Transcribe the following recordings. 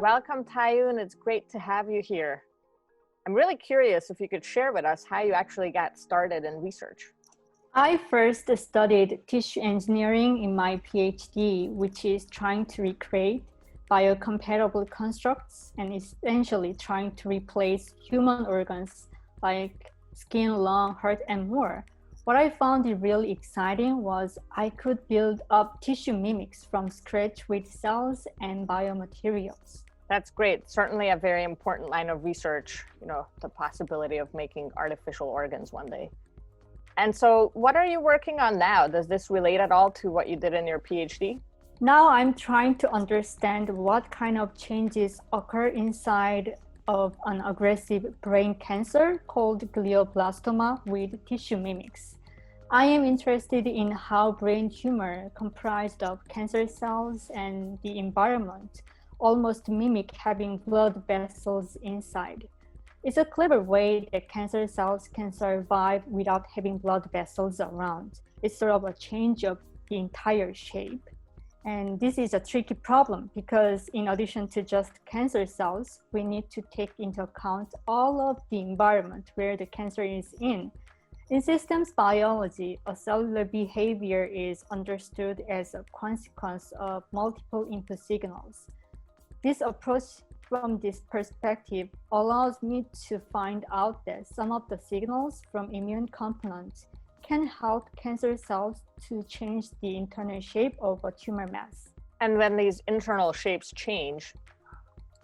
Welcome, Tayun. It's great to have you here. I'm really curious if you could share with us how you actually got started in research. I first studied tissue engineering in my PhD, which is trying to recreate biocompatible constructs and essentially trying to replace human organs like skin, lung, heart, and more. What I found really exciting was I could build up tissue mimics from scratch with cells and biomaterials. That's great. Certainly a very important line of research, the possibility of making artificial organs one day. And so what are you working on now? Does this relate at all to what you did in your PhD? Now I'm trying to understand what kind of changes occur inside of an aggressive brain cancer called glioblastoma with tissue mimics. I am interested in how brain tumor comprised of cancer cells and the environment almost mimic having blood vessels inside. It's a clever way that cancer cells can survive without having blood vessels around. It's sort of a change of the entire shape. And this is a tricky problem because in addition to just cancer cells, we need to take into account all of the environment where the cancer is in. In systems biology, a cellular behavior is understood as a consequence of multiple input signals. This approach from this perspective allows me to find out that some of the signals from immune components can help cancer cells to change the internal shape of a tumor mass. And when these internal shapes change,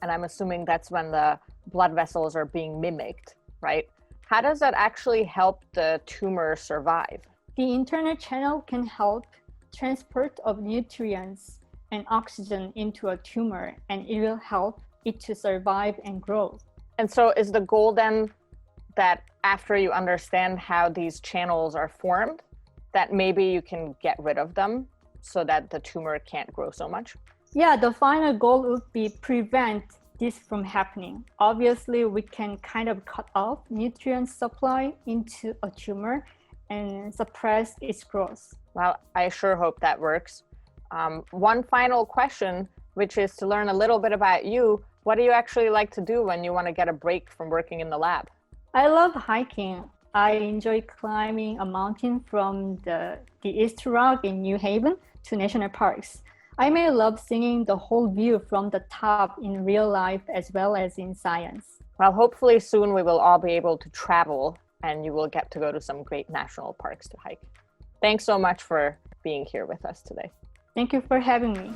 and I'm assuming that's when the blood vessels are being mimicked, right? How does that actually help the tumor survive? The internal channel can help transport of nutrients and oxygen into a tumor, and it will help it to survive and grow. And so is the goal then that after you understand how these channels are formed, that maybe you can get rid of them so that the tumor can't grow so much? Yeah, the final goal would be prevent this from happening. Obviously, we can kind of cut off nutrient supply into a tumor and suppress its growth. Well, I sure hope that works. One final question, which is to learn a little bit about you. What do you actually like to do when you want to get a break from working in the lab? I love hiking. I enjoy climbing a mountain from the East Rock in New Haven to national parks. I may love seeing the whole view from the top in real life as well as in science. Well, hopefully soon we will all be able to travel and you will get to go to some great national parks to hike. Thanks so much for being here with us today. Thank you for having me.